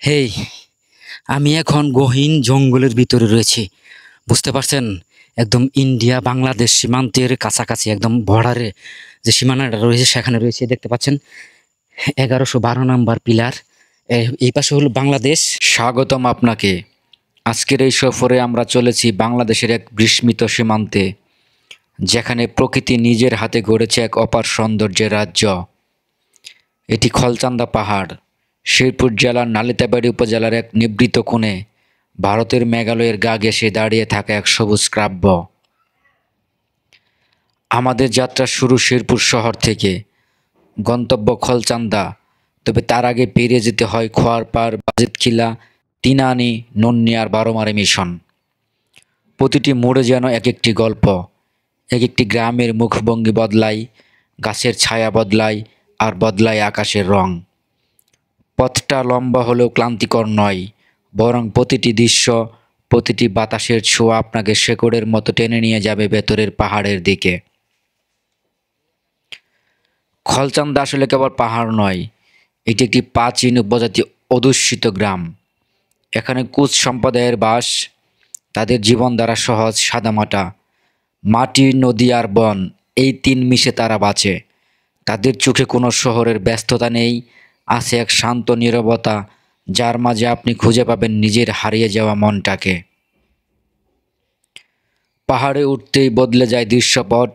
হেই, আমি এখন গহীন জঙ্গলের ভিতরে রয়েছি। বুঝতে পারছেন? একদম ইন্ডিয়া বাংলাদেশ সীমান্তের কাছাকাছি, একদম বর্ডারে যে সীমানাটা রয়েছে সেখানে রয়েছে। দেখতে পাচ্ছেন ১১১২ নাম্বার পিলার। এই পাশে হলো বাংলাদেশ। স্বাগতম আপনাকে। আজকের এই সফরে আমরা চলেছি বাংলাদেশের এক বিস্মিত সীমান্তে, যেখানে প্রকৃতি নিজের হাতে গড়েছে এক অপার সৌন্দর্যের রাজ্য। এটি খলচান্দা পাহাড়, শেরপুর জেলার নালিতাবাড়ী উপজেলার এক নিভৃত কোণে, ভারতের মেঘালয়ের গা ঘেঁষে দাঁড়িয়ে থাকা এক সবুজ কাব্য। আমাদের যাত্রা শুরু শেরপুর শহর থেকে, গন্তব্য খলচান্দা। তবে তার আগে পেরিয়ে যেতে হয় খোয়ারপাড়, বাজেতখিলা, তিনানি, নন্নি আর বারোমারি মিশন। প্রতিটি মোড়ে যেন এক একটি গল্প, এক একটি গ্রামের মুখভঙ্গি বদলায়, গাছের ছায়া বদলায়, আর বদলায় আকাশের রং। পথটা লম্বা হলেও ক্লান্তিকর নয়, বরং প্রতিটি দৃশ্য, প্রতিটি বাতাসের ছোঁয়া আপনাকে শেকড়ের মতো টেনে নিয়ে যাবে ভেতরের পাহাড়ের দিকে। খলচান্দা আসলে কেবল পাহাড় নয়, এটি একটি প্রাচীন উপজাতি অধ্যুষিত গ্রাম। এখানে কুচ সম্প্রদায়ের বাস। তাদের জীবনধারা সহজ, সাদামাটা। মাটি, নদী আর বন, এই তিন মিশে তারা বাঁচে। তাদের চোখে কোনো শহরের ব্যস্ততা নেই, আছে এক শান্ত নীরবতা, যার মাঝে আপনি খুঁজে পাবেন নিজের হারিয়ে যাওয়া মনটাকে। পাহাড়ে উঠতেই বদলে যায় দৃশ্যপট,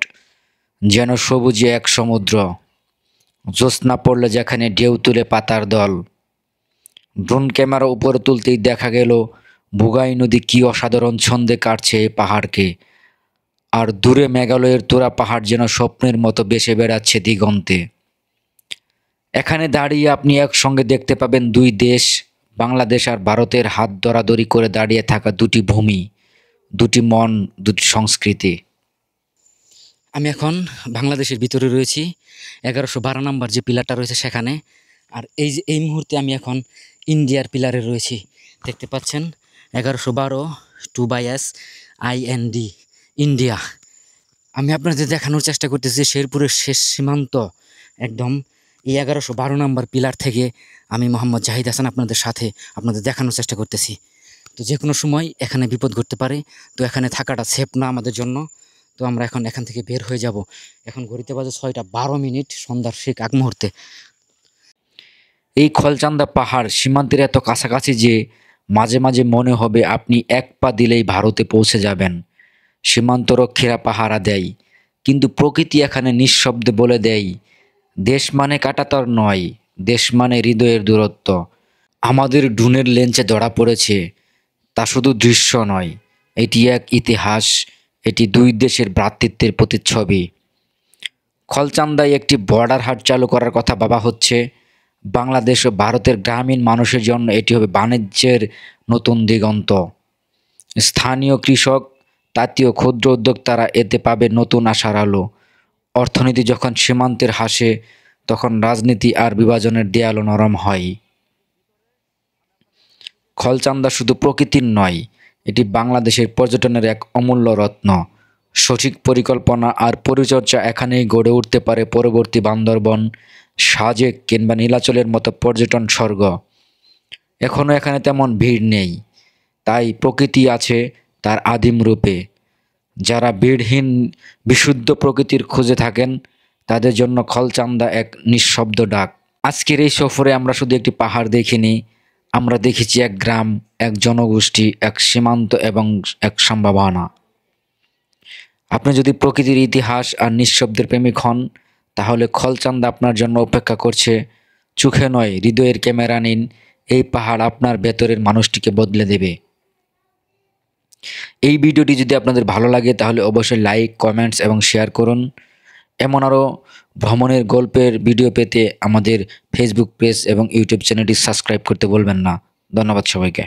যেন সবুজে এক সমুদ্র। জ্যোৎস্না পড়লে যেখানে ঢেউ তুলে পাতার দল। ড্রোন ক্যামেরা উপরে তুলতেই দেখা গেল বুগাই নদী কী অসাধারণ ছন্দে কাটছে এই পাহাড়কে। আর দূরে মেঘালয়ের তোরা পাহাড় যেন স্বপ্নের মতো ভেসে বেড়াচ্ছে দিগন্তে। এখানে দাঁড়িয়ে আপনি একসঙ্গে দেখতে পাবেন দুই দেশ, বাংলাদেশ আর ভারতের হাত ধরাধরি করে দাঁড়িয়ে থাকা দুটি ভূমি, দুটি মন, দুটি সংস্কৃতি। আমি এখন বাংলাদেশের ভিতরে রয়েছি, ১১১২ নাম্বার যে পিলারটা রয়েছে সেখানে। আর এই মুহূর্তে আমি এখন ইন্ডিয়ার পিলারে রয়েছি। দেখতে পাচ্ছেন ১১১২ 2/S IND, ইন্ডিয়া। আমি আপনাদের দেখানোর চেষ্টা করতেছি শেরপুরের শেষ সীমান্ত, একদম এই ১১১২ নাম্বার পিলার থেকে আমি মোহাম্মদ জাহিদ হাসান আপনাদের সাথে আপনাদের দেখানোর চেষ্টা করতেছি। তো যে কোনো সময় এখানে বিপদ ঘটতে পারে, তো এখানে থাকাটা সেফ না আমাদের জন্য। তো আমরা এখন এখান থেকে বের হয়ে যাব। এখন ঘড়িতে বাজে ৬টা ১২ মিনিট, সন্ধ্যার ঠিক আগ মুহূর্তে। এই খলচান্দা পাহাড় সীমান্তের এত কাছাকাছি যে মাঝে মাঝে মনে হবে আপনি এক পা দিলেই ভারতে পৌঁছে যাবেন। সীমান্তরক্ষীরা পাহারা দেয়, কিন্তু প্রকৃতি এখানে নিঃশব্দে বলে দেয়, দেশ মানে কাঁটাতার নয়, দেশ মানে হৃদয়ের দূরত্ব। আমাদের ড্রোনের লেন্সে ধরা পড়েছে, তা শুধু দৃশ্য নয়, এটি এক ইতিহাস, এটি দুই দেশের ভ্রাতৃত্বের প্রতিচ্ছবি। খলচান্দায় একটি বর্ডার হাট চালু করার কথা ভাবা হচ্ছে। বাংলাদেশ ও ভারতের গ্রামীণ মানুষের জন্য এটি হবে বাণিজ্যের নতুন দিগন্ত। স্থানীয় কৃষক, তাঁতীয় ক্ষুদ্র উদ্যোক্তারা এতে পাবে নতুন আশার আলো। অর্থনীতি যখন সীমান্তের হাসে, তখন রাজনীতি আর বিভাজনের দেয়ালও নরম হয়। খলচান্দা শুধু প্রকৃতির নয়, এটি বাংলাদেশের পর্যটনের এক অমূল্য রত্ন। সঠিক পরিকল্পনা আর পরিচর্যা এখানেই গড়ে উঠতে পারে পরবর্তী বান্দরবন, সাজেক কিংবা নীলাচলের মতো পর্যটন স্বর্গ। এখনও এখানে তেমন ভিড় নেই, তাই প্রকৃতি আছে তার আদিম রূপে। যারা ভিড়হীন বিশুদ্ধ প্রকৃতির খুঁজে থাকেন, তাদের জন্য খলচান্দা এক নিঃশব্দ ডাক। আজকের এই সফরে আমরা শুধু একটি পাহাড় দেখিনি, আমরা দেখেছি এক গ্রাম, এক জনগোষ্ঠী, এক সীমান্ত এবং এক সম্ভাবনা। আপনি যদি প্রকৃতির ইতিহাস আর নিঃশব্দের প্রেমিক হন, তাহলে খলচান্দা আপনার জন্য অপেক্ষা করছে। চোখে নয়, হৃদয়ের ক্যামেরা নিন, এই পাহাড় আপনার ভেতরের মানুষটিকে বদলে দেবে। এই ভিডিওটি যদি আপনাদের ভালো লাগে তাহলে অবশ্যই লাইক, কমেন্টস এবং শেয়ার করুন। এমন আরও ভ্রমণের গল্পের ভিডিও পেতে আমাদের ফেসবুক পেজ এবং ইউটিউব চ্যানেলটি সাবস্ক্রাইব করতে বলবেন না। ধন্যবাদ সবাইকে।